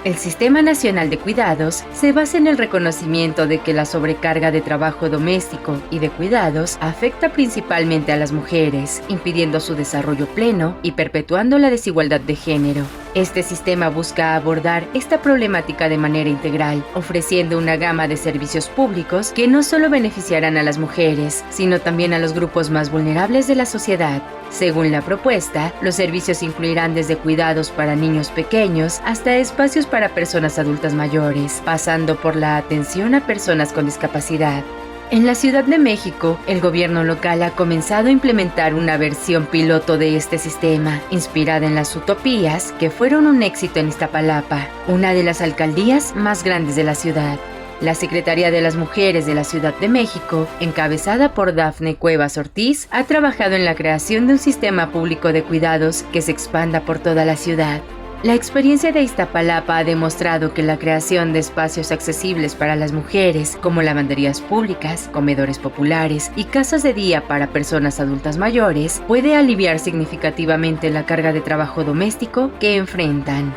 El Sistema Nacional de Cuidados se basa en el reconocimiento de que la sobrecarga de trabajo doméstico y de cuidados afecta principalmente a las mujeres, impidiendo su desarrollo pleno y perpetuando la desigualdad de género. Este sistema busca abordar esta problemática de manera integral, ofreciendo una gama de servicios públicos que no solo beneficiarán a las mujeres, sino también a los grupos más vulnerables de la sociedad. Según la propuesta, los servicios incluirán desde cuidados para niños pequeños hasta espacios para personas adultas mayores, pasando por la atención a personas con discapacidad. En la Ciudad de México, el gobierno local ha comenzado a implementar una versión piloto de este sistema, inspirada en las utopías que fueron un éxito en Iztapalapa, una de las alcaldías más grandes de la ciudad. La Secretaría de las Mujeres de la Ciudad de México, encabezada por Dafne Cuevas Ortiz, ha trabajado en la creación de un sistema público de cuidados que se expanda por toda la ciudad. La experiencia de Iztapalapa ha demostrado que la creación de espacios accesibles para las mujeres, como lavanderías públicas, comedores populares y casas de día para personas adultas mayores, puede aliviar significativamente la carga de trabajo doméstico que enfrentan.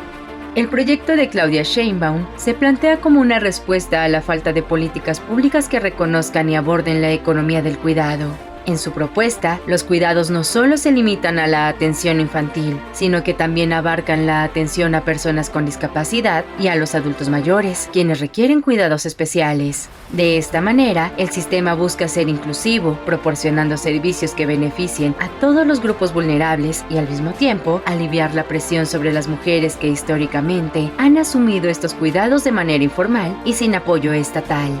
El proyecto de Claudia Sheinbaum se plantea como una respuesta a la falta de políticas públicas que reconozcan y aborden la economía del cuidado. En su propuesta, los cuidados no solo se limitan a la atención infantil, sino que también abarcan la atención a personas con discapacidad y a los adultos mayores, quienes requieren cuidados especiales. De esta manera, el sistema busca ser inclusivo, proporcionando servicios que beneficien a todos los grupos vulnerables y al mismo tiempo aliviar la presión sobre las mujeres que históricamente han asumido estos cuidados de manera informal y sin apoyo estatal.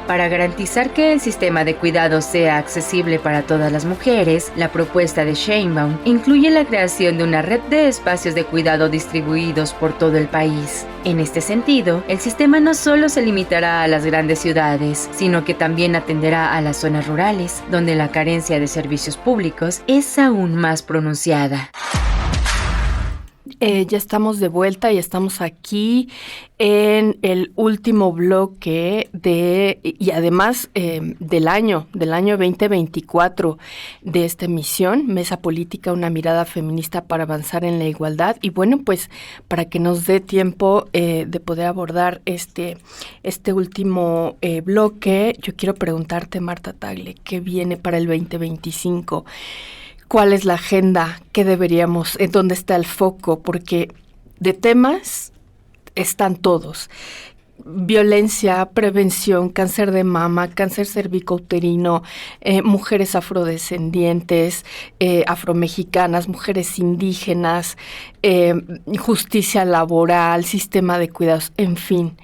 Para garantizar que el sistema de cuidados sea accesible para todas las mujeres, la propuesta de Sheinbaum incluye la creación de una red de espacios de cuidado distribuidos por todo el país. En este sentido, el sistema no solo se limitará a las grandes ciudades, sino que también atenderá a las zonas rurales, donde la carencia de servicios públicos es aún más pronunciada. Ya estamos de vuelta y estamos aquí en el último bloque y además del año 2024 de esta emisión, Mesa Política, una mirada feminista para avanzar en la igualdad. Y bueno, pues para que nos dé tiempo de poder abordar este último bloque, yo quiero preguntarte, Marta Tagle, ¿qué viene para el 2025? ¿Cuál es la agenda? ¿Qué deberíamos? ¿Dónde está el foco? Porque de temas están todos. Violencia, prevención, cáncer de mama, cáncer cervicouterino, mujeres afrodescendientes, afromexicanas, mujeres indígenas, justicia laboral, sistema de cuidados, en fin.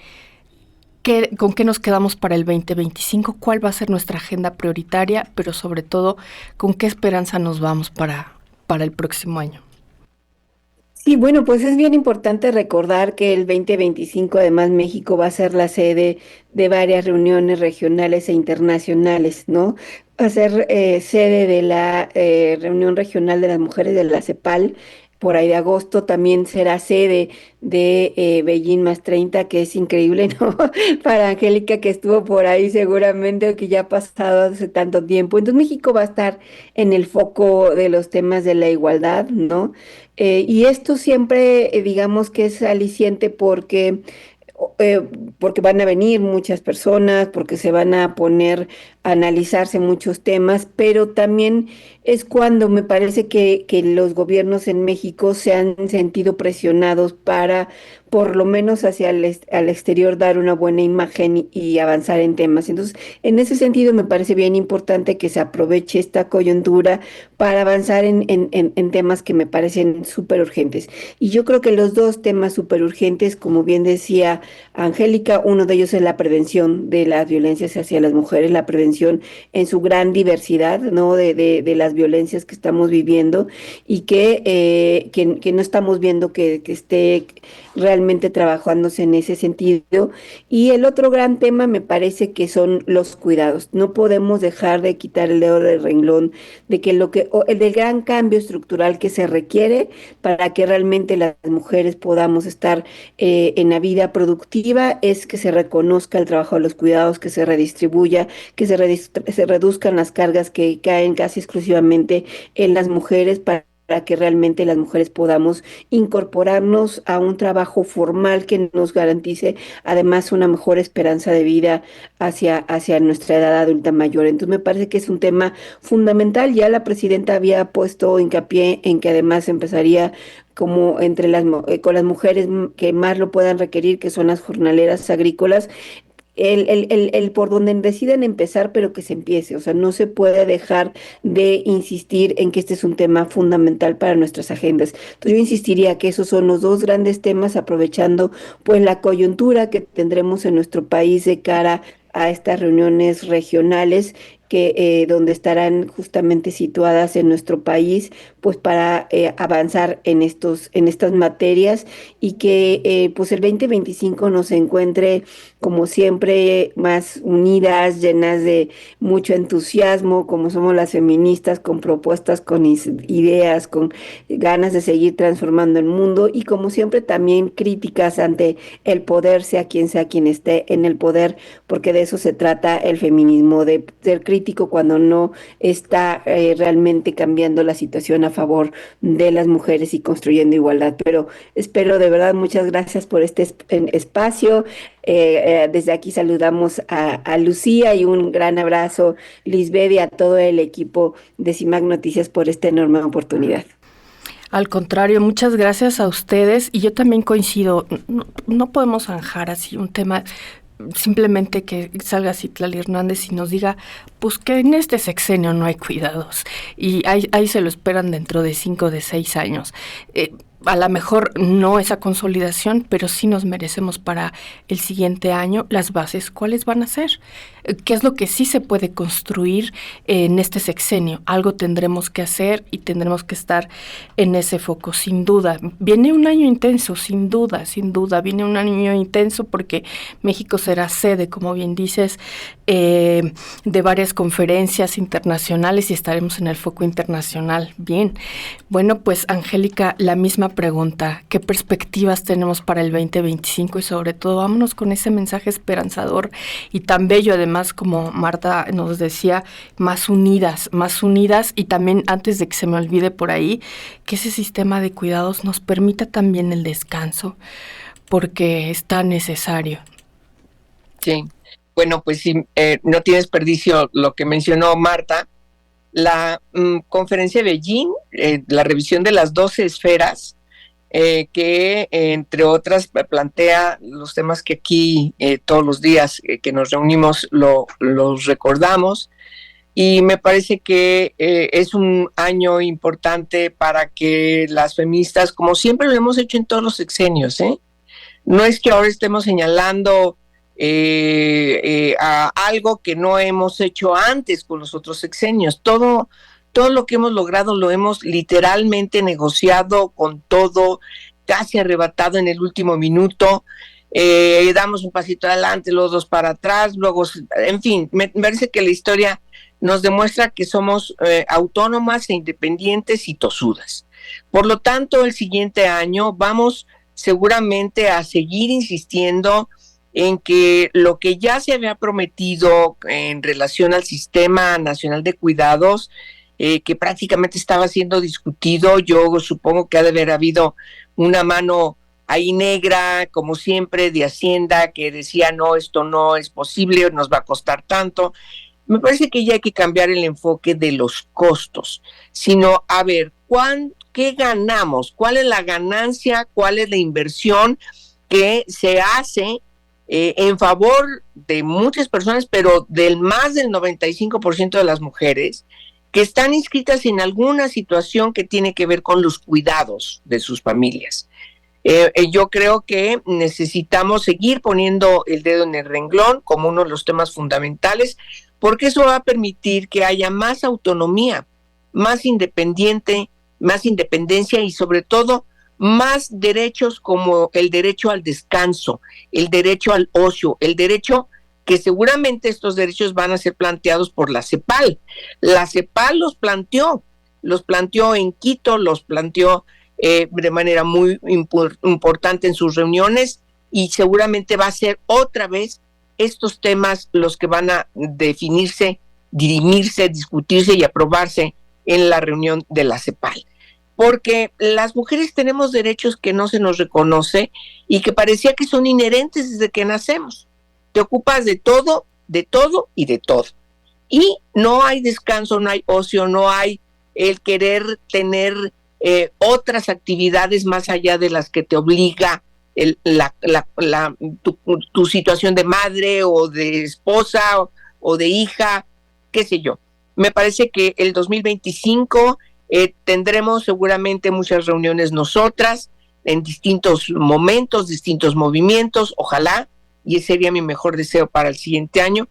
¿Con qué nos quedamos para el 2025? ¿Cuál va a ser nuestra agenda prioritaria? Pero sobre todo, ¿con qué esperanza nos vamos para el próximo año? Sí, bueno, pues es bien importante recordar que el 2025 además México va a ser la sede de varias reuniones regionales e internacionales, ¿no? Va a ser sede de la reunión regional de las mujeres de la CEPAL, por ahí de agosto también será sede de Beijing más 30, que es increíble, ¿no? Para Angélica que estuvo por ahí seguramente o que ya ha pasado hace tanto tiempo. Entonces México va a estar en el foco de los temas de la igualdad, ¿no? Y esto siempre, digamos que es aliciente eh, porque van a venir muchas personas, porque se van a poner a analizarse muchos temas, pero también es cuando me parece que los gobiernos en México se han sentido presionados para, por lo menos hacia al exterior, dar una buena imagen y avanzar en temas. Entonces, en ese sentido, me parece bien importante que se aproveche esta coyuntura para avanzar en temas que me parecen súper urgentes. Y yo creo que los dos temas súper urgentes, como bien decía Angélica, uno de ellos es la prevención de las violencias hacia las mujeres, la prevención en su gran diversidad, ¿no? De las violencias que estamos viviendo y que no estamos viendo que esté realmente trabajándose en ese sentido. Y el otro gran tema me parece que son los cuidados. No podemos dejar de quitar el dedo del renglón de que el del gran cambio estructural que se requiere para que realmente las mujeres podamos estar en la vida productiva es que se reconozca el trabajo de los cuidados, que se redistribuya, que se reduzcan las cargas que caen casi exclusivamente en las mujeres para que realmente las mujeres podamos incorporarnos a un trabajo formal que nos garantice además una mejor esperanza de vida hacia nuestra edad adulta mayor. Entonces me parece que es un tema fundamental. Ya la presidenta había puesto hincapié en que además empezaría como con las mujeres que más lo puedan requerir, que son las jornaleras agrícolas, el por donde deciden empezar, pero que se empiece. O sea, no se puede dejar de insistir en que este es un tema fundamental para nuestras agendas. Entonces, yo insistiría que esos son los dos grandes temas, aprovechando pues la coyuntura que tendremos en nuestro país de cara a estas reuniones regionales donde estarán justamente situadas en nuestro país, pues para avanzar en estas materias y que pues el 2025 nos encuentre como siempre más unidas, llenas de mucho entusiasmo, como somos las feministas, con propuestas, con ideas, con ganas de seguir transformando el mundo y como siempre también críticas ante el poder, sea quien esté en el poder, porque de eso se trata el feminismo, de ser crítico cuando no está realmente cambiando la situación a favor de las mujeres y construyendo igualdad. Pero espero de verdad, muchas gracias por este espacio. Desde aquí saludamos a Lucía y un gran abrazo, Lisbeth, y a todo el equipo de CIMAC Noticias por esta enorme oportunidad. Al contrario, muchas gracias a ustedes y yo también coincido, no podemos zanjar así un tema, simplemente que salga Citlali Hernández y nos diga, pues que en este sexenio no hay cuidados y ahí se lo esperan dentro de 5, de 6 años. A lo mejor no esa consolidación, pero sí nos merecemos para el siguiente año las bases. ¿Cuáles van a ser? ¿Qué es lo que sí se puede construir en este sexenio? Algo tendremos que hacer y tendremos que estar en ese foco, sin duda. Viene un año intenso, sin duda, viene un año intenso porque México será sede, como bien dices, de varias conferencias internacionales y estaremos en el foco internacional. Bien, bueno, pues Angélica, la misma pregunta, ¿qué perspectivas tenemos para el 2025? Y sobre todo, vámonos con ese mensaje esperanzador y tan bello, además, como Marta nos decía, más unidas y también, antes de que se me olvide por ahí, que ese sistema de cuidados nos permita también el descanso, porque es tan necesario. Sí, bueno, pues sí, no tiene desperdicio lo que mencionó Marta. La conferencia de Beijing, la revisión de las 12 esferas, que entre otras plantea los temas que aquí todos los días que nos reunimos los recordamos, y me parece que es un año importante para que las feministas, como siempre lo hemos hecho en todos los sexenios, no es que ahora estemos señalando a algo que no hemos hecho antes con los otros sexenios. Todo todo lo que hemos logrado lo hemos literalmente negociado con todo, casi arrebatado en el último minuto. Damos un pasito adelante, luego dos para atrás, luego, en fin, me parece que la historia nos demuestra que somos autónomas e independientes y tosudas. Por lo tanto, el siguiente año vamos seguramente a seguir insistiendo en que lo que ya se había prometido en relación al Sistema Nacional de Cuidados, que prácticamente estaba siendo discutido, yo supongo que ha de haber habido una mano ahí negra, como siempre, de Hacienda, que decía, no, esto no es posible, nos va a costar tanto. Me parece que ya hay que cambiar el enfoque de los costos, sino a ver, ¿qué ganamos? ¿Cuál es la ganancia? ¿Cuál es la inversión que se hace en favor de muchas personas, pero del más del 95% de las mujeres que están inscritas en alguna situación que tiene que ver con los cuidados de sus familias? Yo creo que necesitamos seguir poniendo el dedo en el renglón como uno de los temas fundamentales, porque eso va a permitir que haya más autonomía, más independencia y sobre todo más derechos como el derecho al descanso, el derecho al ocio, el derecho que seguramente estos derechos van a ser planteados por la CEPAL. La CEPAL los planteó en Quito, los planteó de manera muy importante en sus reuniones, y seguramente va a ser otra vez estos temas los que van a definirse, dirimirse, discutirse y aprobarse en la reunión de la CEPAL. Porque las mujeres tenemos derechos que no se nos reconoce y que parecía que son inherentes desde que nacemos. Te ocupas de todo y de todo. Y no hay descanso, no hay ocio, no hay el querer tener otras actividades más allá de las que te obliga tu situación de madre o de esposa o de hija, qué sé yo. Me parece que el 2025 tendremos seguramente muchas reuniones nosotras en distintos momentos, distintos movimientos, ojalá, y ese sería mi mejor deseo para el siguiente año,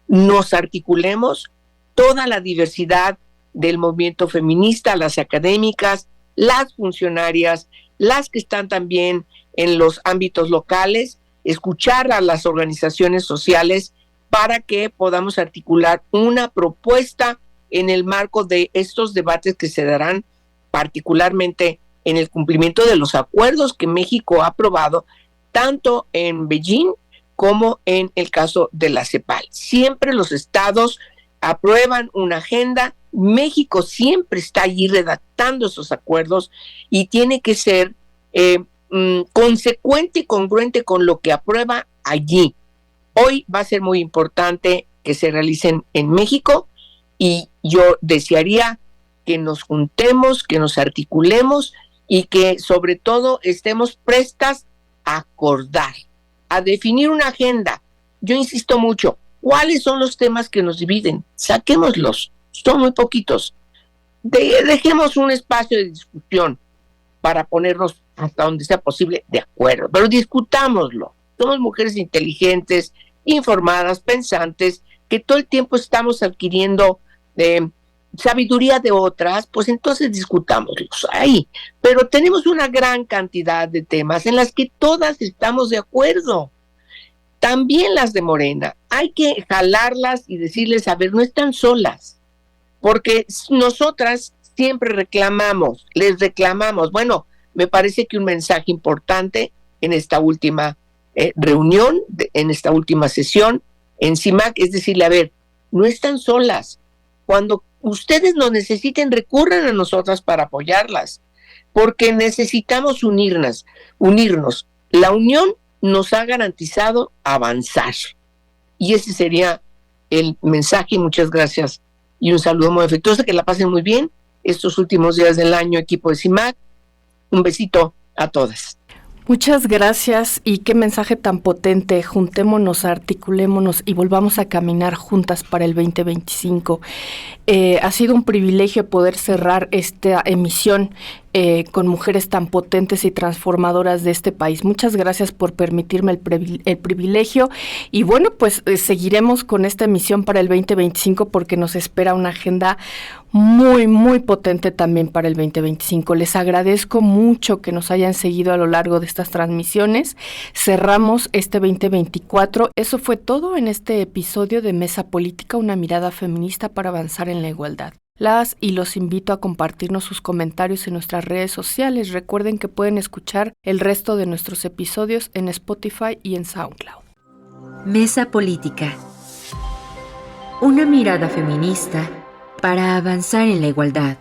nos articulemos toda la diversidad del movimiento feminista, las académicas, las funcionarias, las que están también en los ámbitos locales, escuchar a las organizaciones sociales para que podamos articular una propuesta en el marco de estos debates que se darán particularmente en el cumplimiento de los acuerdos que México ha aprobado, tanto en Beijing como en el caso de la CEPAL. Siempre los estados aprueban una agenda, México siempre está allí redactando esos acuerdos y tiene que ser consecuente y congruente con lo que aprueba allí. Hoy va a ser muy importante que se realicen en México y yo desearía que nos juntemos, que nos articulemos y que sobre todo estemos prestas a acordar, a definir una agenda. Yo insisto mucho, ¿cuáles son los temas que nos dividen? Saquémoslos, son muy poquitos. Dejemos un espacio de discusión para ponernos hasta donde sea posible de acuerdo, pero discutámoslo. Somos mujeres inteligentes, informadas, pensantes, que todo el tiempo estamos adquiriendo sabiduría de otras, pues entonces discutámoslos ahí. Pero tenemos una gran cantidad de temas en las que todas estamos de acuerdo. También las de Morena, hay que jalarlas y decirles, a ver, no están solas, porque nosotras siempre les reclamamos. Bueno, me parece que un mensaje importante en esta última reunión, en esta última sesión en CIMAC, es decirle, a ver, no están solas. Cuando ustedes nos necesiten, recurran a nosotras para apoyarlas, porque necesitamos unirnos. La unión nos ha garantizado avanzar. Y ese sería el mensaje. Muchas gracias y un saludo muy afectuoso. Que la pasen muy bien estos últimos días del año, equipo de CIMAC. Un besito a todas. Muchas gracias y qué mensaje tan potente. Juntémonos, articulémonos y volvamos a caminar juntas para el 2025. Ha sido un privilegio poder cerrar esta emisión con mujeres tan potentes y transformadoras de este país. Muchas gracias por permitirme el privilegio y bueno, pues seguiremos con esta emisión para el 2025 porque nos espera una agenda muy, muy potente también para el 2025. Les agradezco mucho que nos hayan seguido a lo largo de estas transmisiones. Cerramos este 2024. Eso fue todo en este episodio de Mesa Política, una mirada feminista para avanzar en la igualdad. Las y los invito a compartirnos sus comentarios en nuestras redes sociales. Recuerden que pueden escuchar el resto de nuestros episodios en Spotify y en SoundCloud. Mesa Política. Una mirada feminista para avanzar en la igualdad.